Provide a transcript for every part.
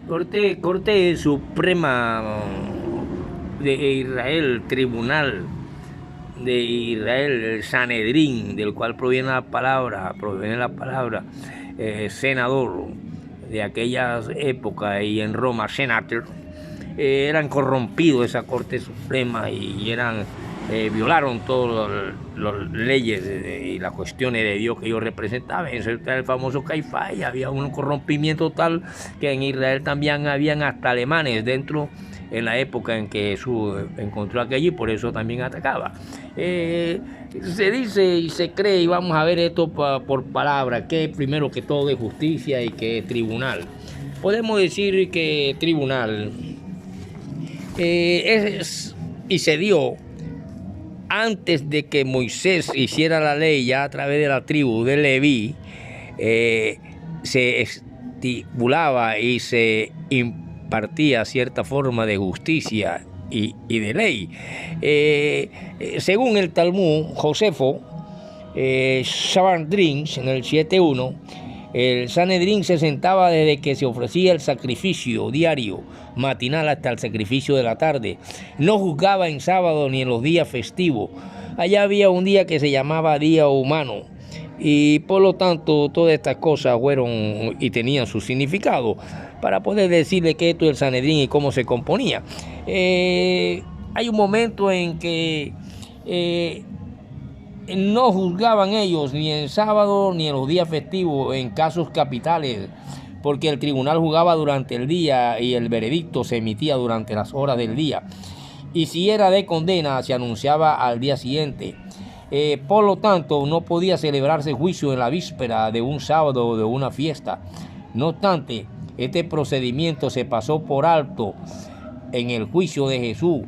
Corte Suprema de Israel, Tribunal de Israel, el Sanedrín, del cual proviene la palabra senador de aquellas épocas, y en Roma, senator, eran corrompidos esa Corte Suprema y violaron todas las leyes y las cuestiones de Dios que ellos representaban. Eso era el famoso Caifás, y había un corrompimiento tal que en Israel también habían hasta alemanes dentro en la época en que Jesús encontró aquello, y por eso también atacaba. Se dice y se cree, y vamos a ver esto por palabra, que primero que todo es justicia y que es tribunal. Podemos decir que tribunal y se dio antes de que Moisés hiciera la ley, ya a través de la tribu de Leví, se estipulaba y se impartía cierta forma de justicia y de ley. Según el Talmud, Josefo, Sanedrín, en el 7.1, el Sanedrín se sentaba desde que se ofrecía el sacrificio diario matinal hasta el sacrificio de la tarde. No juzgaba en sábado ni en los días festivos. Allá había un día que se llamaba Día Humano, y por lo tanto todas estas cosas fueron y tenían su significado para poder decirle que esto es el Sanedrín y cómo se componía. Hay un momento en que no juzgaban ellos ni en sábado ni en los días festivos en casos capitales, porque el tribunal juzgaba durante el día y el veredicto se emitía durante las horas del día, y si era de condena se anunciaba al día siguiente. Por lo tanto, no podía celebrarse juicio en la víspera de un sábado o de una fiesta. No obstante, este procedimiento se pasó por alto en el juicio de Jesús,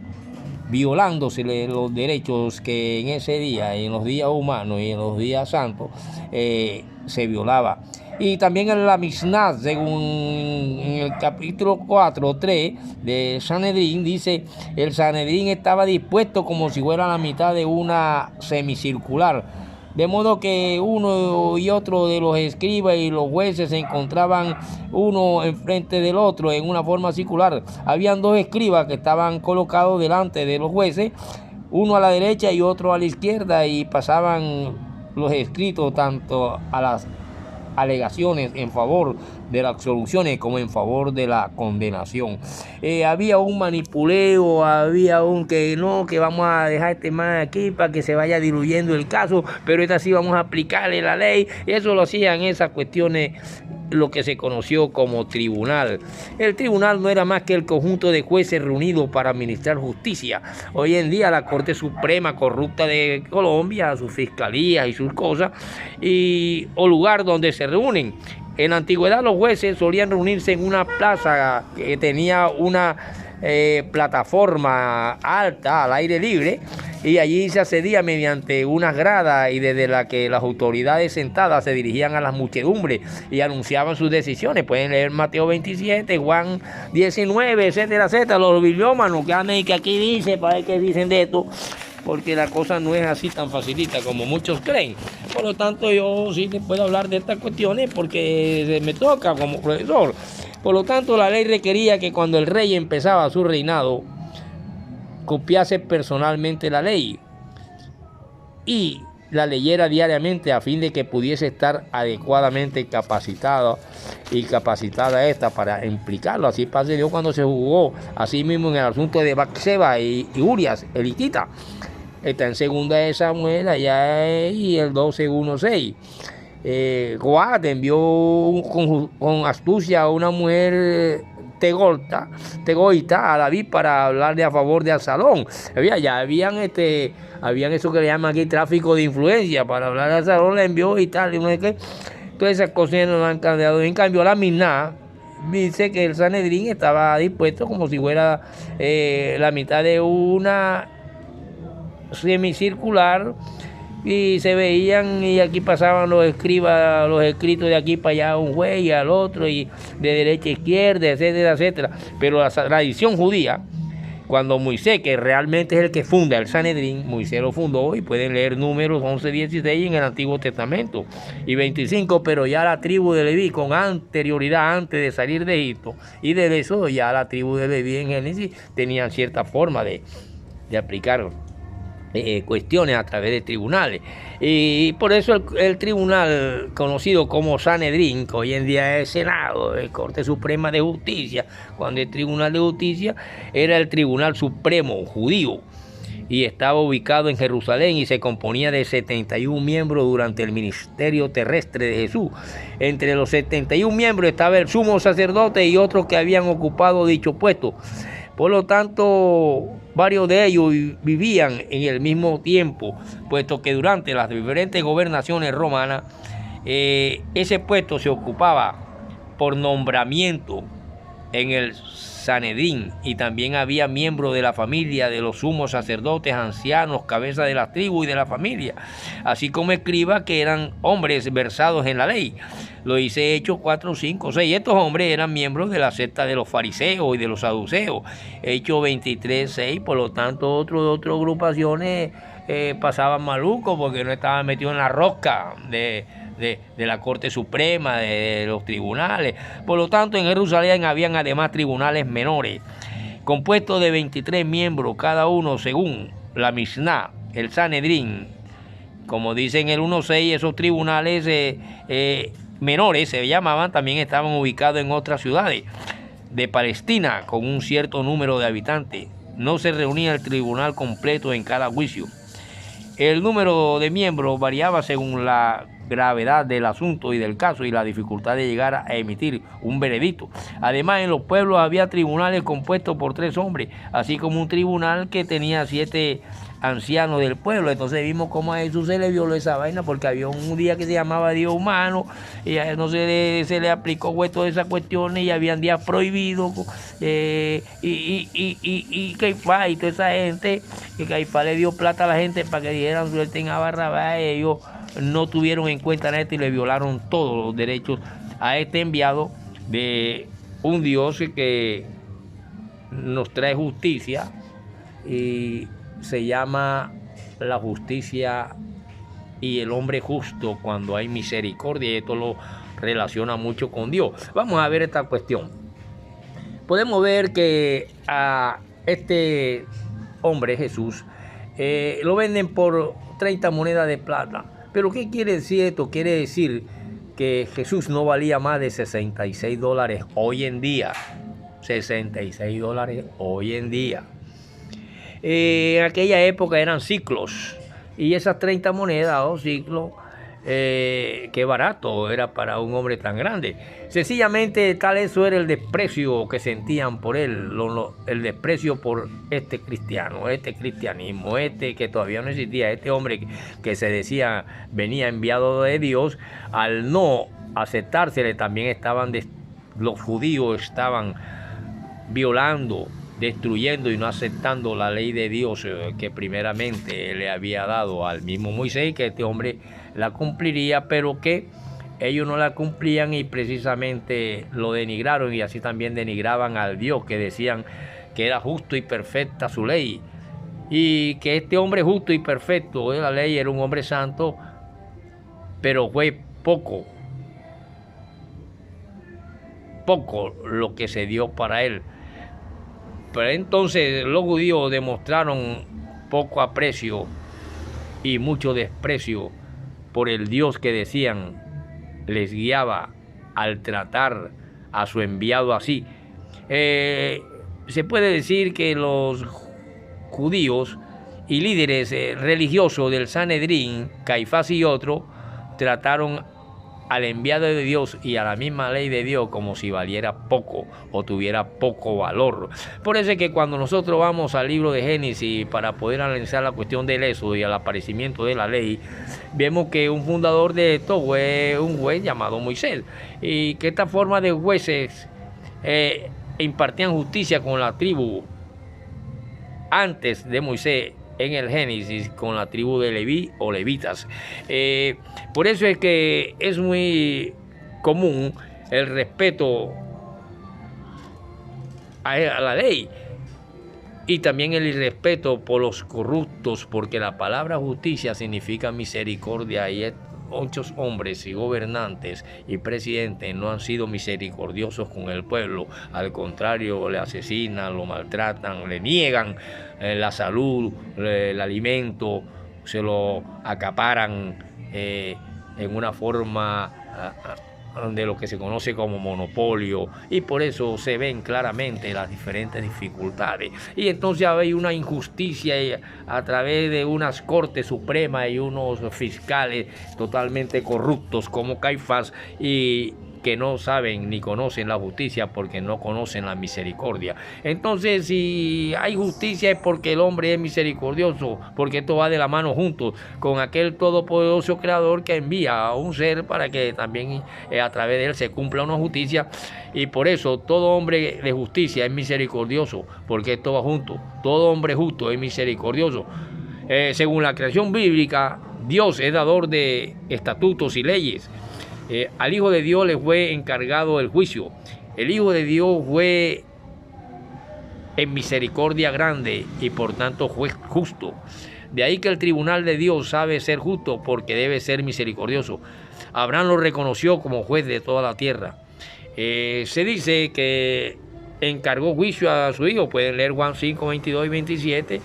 violándose los derechos que en ese día, en los días humanos y en los días santos, se violaba. Y también en la Mishnah, según en el capítulo 4.3 de Sanedrín, dice: el Sanedrín estaba dispuesto como si fuera la mitad de una semicircular, de modo que uno y otro de los escribas y los jueces se encontraban uno enfrente del otro en una forma circular. Habían dos escribas que estaban colocados delante de los jueces, uno a la derecha y otro a la izquierda, y pasaban los escritos tanto a las alegaciones en favor de las absoluciones como en favor de la condenación. Había un manipuleo, había un que vamos a dejar este man aquí para que se vaya diluyendo el caso, pero esta sí vamos a aplicarle la ley. Eso lo hacían esas cuestiones, lo que se conoció como tribunal. El tribunal no era más que el conjunto de jueces reunidos para administrar justicia. Hoy en día la Corte Suprema corrupta de Colombia, sus fiscalías y sus cosas, o lugar donde se reúnen. En la antigüedad los jueces solían reunirse en una plaza que tenía una plataforma alta al aire libre, y allí se accedía mediante unas gradas, y desde la que las autoridades sentadas se dirigían a las muchedumbres y anunciaban sus decisiones. Pueden leer Mateo 27, Juan 19, etcétera, etcétera. Los bibliómanos que aquí dice, para ver qué dicen de esto, porque la cosa no es así tan facilita como muchos creen. Por lo tanto, yo sí les puedo hablar de estas cuestiones porque me toca como profesor. Por lo tanto, la ley requería que cuando el rey empezaba su reinado, copiase personalmente la ley y la leyera diariamente, a fin de que pudiese estar adecuadamente capacitada esta para implicarlo. Así pasó cuando se jugó así mismo en el asunto de Batseba y Urias, el hitita. Está en segunda de Samuel, allá, y el 12:1-6. Joab envió con astucia a una mujer tegoita a David para hablarle a favor de Absalón. Habían eso que le llaman aquí tráfico de influencia, para hablar de Absalón le envió y tal, y no sé qué. Todas esas cosas no han cambiado. En cambio, la Mishnah dice que el Sanedrín estaba dispuesto como si fuera la mitad de una semicircular, y se veían, y aquí pasaban los escribas, los escritos de aquí para allá, un juez y al otro, y de derecha a izquierda, etcétera, etcétera. Pero la tradición judía cuando Moisés, que realmente es el que funda el Sanedrín, Moisés lo fundó, y pueden leer Números 11, 16 en el Antiguo Testamento y 25, pero ya la tribu de Leví, con anterioridad, antes de salir de Egipto y de eso, ya la tribu de Leví en Génesis tenían cierta forma de aplicar cuestiones a través de tribunales, y por eso el tribunal conocido como Sanedrín, que hoy en día es Senado, el Corte Suprema de Justicia, cuando el Tribunal de Justicia era el Tribunal Supremo judío y estaba ubicado en Jerusalén y se componía de 71 miembros durante el ministerio terrestre de Jesús. Entre los 71 miembros estaba el sumo sacerdote y otros que habían ocupado dicho puesto. Por lo tanto, varios de ellos vivían en el mismo tiempo, puesto que durante las diferentes gobernaciones romanas, ese puesto se ocupaba por nombramiento en el Sanedrín, y también había miembros de la familia de los sumos sacerdotes, ancianos, cabezas de la tribu y de la familia, así como escribas que eran hombres versados en la ley. Lo dice Hechos 4, 5, 6. Estos hombres eran miembros de la secta de los fariseos y de los saduceos. Hechos 23, 6. Por lo tanto, otras agrupaciones pasaban malucos porque no estaban metidos en la rosca de la Corte Suprema, de los tribunales. Por lo tanto, en Jerusalén habían además tribunales menores, compuestos de 23 miembros, cada uno según la Misná, el Sanedrín. Como dice en el 1.6, esos tribunales menores se llamaban, también estaban ubicados en otras ciudades de Palestina con un cierto número de habitantes. No se reunía el tribunal completo en cada juicio. El número de miembros variaba según la gravedad del asunto y del caso y la dificultad de llegar a emitir un veredicto. Además, en los pueblos había tribunales compuestos por 3 hombres, así como un tribunal que tenía 7 ancianos del pueblo. Entonces vimos cómo a Jesús se le violó esa vaina, porque había un día que se llamaba Día Humano y a él no se le aplicó todas esas cuestiones, y habían días prohibidos, y Caifás y toda esa gente, que Caifás le dio plata a la gente para que dijeran suelten a Barrabás. Ellos no tuvieron en cuenta esto y le violaron todos los derechos a este enviado de un Dios que nos trae justicia, y se llama la justicia y el hombre justo cuando hay misericordia, y esto lo relaciona mucho con Dios. Vamos a ver esta cuestión. Podemos ver que a este hombre Jesús lo venden por 30 monedas de plata. Pero ¿qué quiere decir esto? Quiere decir que Jesús no valía más de $66 hoy en día. $66 hoy en día. En aquella época eran ciclos, y esas 30 monedas o ciclos, qué barato era para un hombre tan grande. Sencillamente tal eso era el desprecio que sentían por él, el desprecio por este cristiano, este cristianismo, que todavía no existía, este hombre que se decía venía enviado de Dios. Al no aceptársele, también los judíos estaban violando, destruyendo y no aceptando la ley de Dios que primeramente le había dado al mismo Moisés, que este hombre la cumpliría, pero que ellos no la cumplían y precisamente lo denigraron, y así también denigraban al Dios que decían que era justo y perfecta su ley, y que este hombre justo y perfecto de la ley era un hombre santo, pero fue poco lo que se dio para él. Pero entonces los judíos demostraron poco aprecio y mucho desprecio por el Dios que decían les guiaba al tratar a su enviado así. Se puede decir que los judíos y líderes religiosos del Sanedrín, Caifás y otros, trataron al enviado de Dios y a la misma ley de Dios como si valiera poco o tuviera poco valor. Por eso es que cuando nosotros vamos al libro de Génesis para poder analizar la cuestión del éxodo y el aparecimiento de la ley, vemos que un fundador de esto fue un juez llamado Moisés, y que esta forma de jueces impartían justicia con la tribu antes de Moisés en el Génesis, con la tribu de Leví o levitas. Por eso es que es muy común el respeto a la ley, y también el irrespeto por los corruptos, porque la palabra justicia significa misericordia, y muchos hombres y gobernantes y presidentes no han sido misericordiosos con el pueblo. Al contrario, le asesinan, lo maltratan, le niegan la salud, el alimento, se lo acaparan en una forma de lo que se conoce como monopolio, y por eso se ven claramente las diferentes dificultades. Y entonces hay una injusticia a través de unas cortes supremas y unos fiscales totalmente corruptos como Caifás, y que no saben ni conocen la justicia porque no conocen la misericordia. Entonces, si hay justicia es porque el hombre es misericordioso, porque esto va de la mano junto con aquel todopoderoso creador que envía a un ser para que también a través de él se cumpla una justicia. Y por eso todo hombre de justicia es misericordioso, porque esto va junto. Todo hombre justo es misericordioso. Según la creación bíblica, Dios es dador de estatutos y leyes. Al Hijo de Dios le fue encargado el juicio. El Hijo de Dios fue en misericordia grande y por tanto juez justo. De ahí que el tribunal de Dios sabe ser justo porque debe ser misericordioso. Abraham lo reconoció como juez de toda la tierra. Se dice que encargó juicio a su hijo. Pueden leer Juan 5, 22 y 27.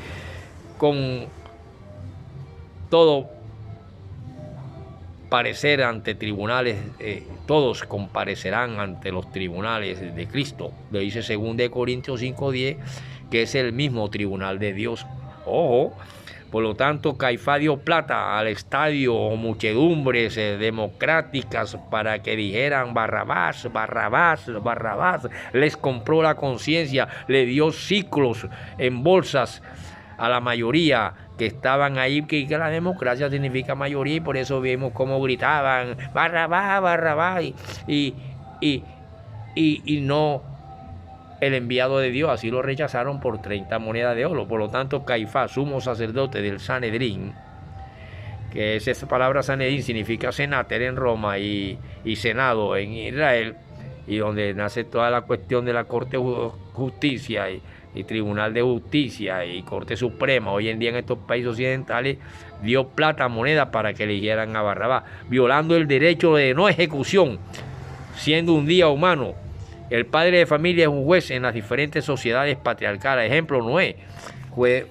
Con todo parecer ante tribunales, todos comparecerán ante los tribunales de Cristo. Lo dice 2 Corintios 5:10, que es el mismo tribunal de Dios. Ojo, por lo tanto, Caifás dio plata al estadio o muchedumbres democráticas para que dijeran Barrabás, Barrabás, Barrabás. Les compró la conciencia, le dio ciclos en bolsas a la mayoría que estaban ahí, que la democracia significa mayoría, y por eso vimos cómo gritaban Barrabás, Barrabás, y no el enviado de Dios. Así lo rechazaron por 30 monedas de oro. Por lo tanto, Caifás, sumo sacerdote del Sanedrín, que esa palabra Sanedrín significa senater en Roma y senado en Israel, y donde nace toda la cuestión de la Corte de Justicia y Tribunal de Justicia y Corte Suprema, hoy en día en estos países occidentales, dio plata, moneda para que eligieran a Barrabás, violando el derecho de no ejecución, siendo un día humano. El padre de familia es un juez en las diferentes sociedades patriarcales. Ejemplo, Noé fue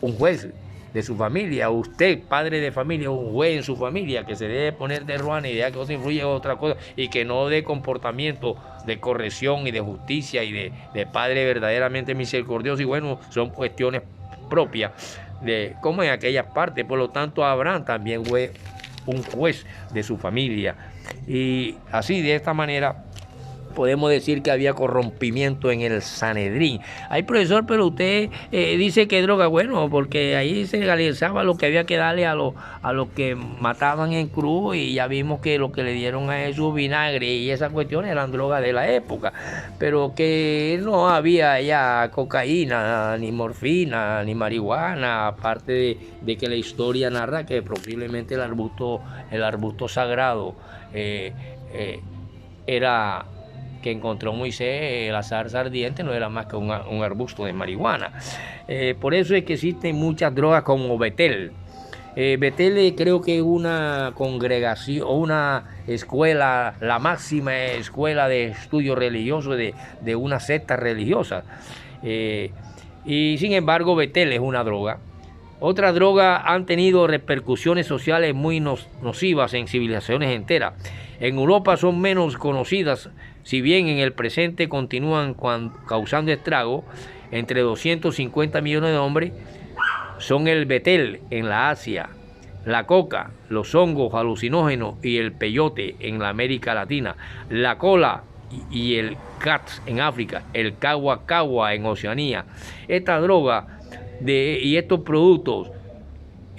un juez de su familia. Usted, padre de familia, es un juez en su familia, que se debe poner de ruana y dejar que eso influya en otra cosa, y que no dé comportamiento de corrección y de justicia y de padre verdaderamente misericordioso. Y bueno, son cuestiones propias de cómo en aquellas partes. Por lo tanto, Abraham también fue un juez de su familia. Y así, de esta manera, podemos decir que había corrompimiento en el Sanedrín. Ay, profesor, pero usted dice que droga, bueno, porque ahí se legalizaba lo que había que darle a los que mataban en cruz, y ya vimos que lo que le dieron a Jesús, vinagre y esas cuestiones, eran drogas de la época, pero que no había ya cocaína, ni morfina, ni marihuana, aparte de que la historia narra que posiblemente el arbusto sagrado era que encontró Moisés, la zarza ardiente, no era más que un arbusto de marihuana. Por eso es que existen muchas drogas como Betel. Betel creo que es una congregación o una escuela, la máxima escuela de estudio religioso de una secta religiosa. Y sin embargo, Betel es una droga. Otras drogas han tenido repercusiones sociales muy nocivas en civilizaciones enteras. En Europa son menos conocidas, si bien en el presente continúan causando estragos. Entre 250 millones de hombres son el betel en la Asia, la coca, los hongos alucinógenos y el peyote en la América Latina, la cola y el cats en África, el cagua en Oceanía. Esta droga y estos productos,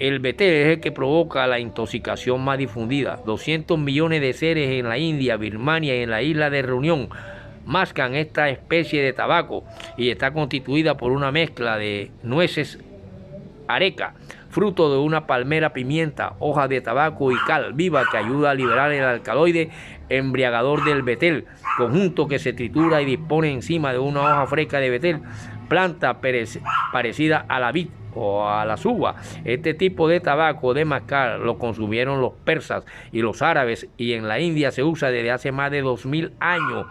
el betel es el que provoca la intoxicación más difundida. 200 millones de seres en la India, Birmania y en la isla de Reunión mascan esta especie de tabaco, y está constituida por una mezcla de nueces areca, fruto de una palmera, pimienta, hojas de tabaco y cal viva que ayuda a liberar el alcaloide embriagador del betel, conjunto que se tritura y dispone encima de una hoja fresca de betel, planta parecida a la vid o a las uvas. Este tipo de tabaco de mascar lo consumieron los persas y los árabes, y en la India se usa desde hace más de 2000 años.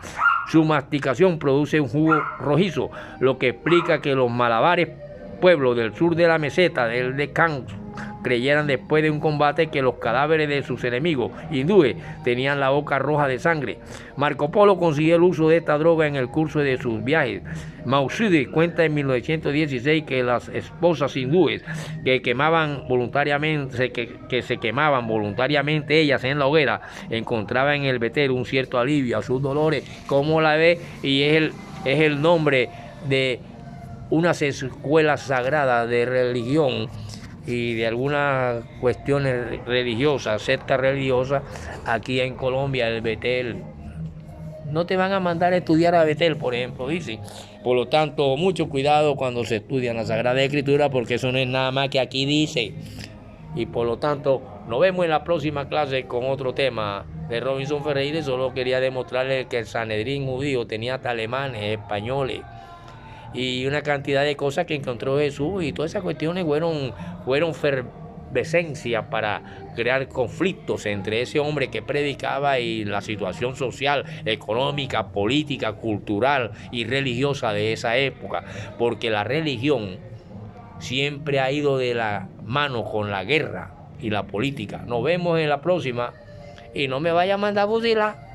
Su masticación produce un jugo rojizo, lo que explica que los malabares, pueblos del sur de la meseta del Deccan, creyeran después de un combate que los cadáveres de sus enemigos hindúes tenían la boca roja de sangre. Marco Polo consiguió el uso de esta droga en el curso de sus viajes. Mausudi cuenta en 1916 que las esposas hindúes que se quemaban voluntariamente ellas en la hoguera encontraban en el betel un cierto alivio a sus dolores. Como la ve, y es el nombre de unas escuelas sagradas de religión y de algunas cuestiones religiosas, sectas religiosas, aquí en Colombia, el betel. No te van a mandar a estudiar a Betel, por ejemplo, dice. Por lo tanto, mucho cuidado cuando se estudia la Sagrada Escritura, porque eso no es nada más que aquí dice. Y por lo tanto, nos vemos en la próxima clase con otro tema de Robinson Ferreira. Solo quería demostrarles que el Sanedrín judío tenía hasta alemanes, españoles y una cantidad de cosas que encontró Jesús, y todas esas cuestiones fueron efervescencia para crear conflictos entre ese hombre que predicaba y la situación social, económica, política, cultural y religiosa de esa época, porque la religión siempre ha ido de la mano con la guerra y la política. Nos vemos en la próxima, y no me vaya a mandar a fusilar.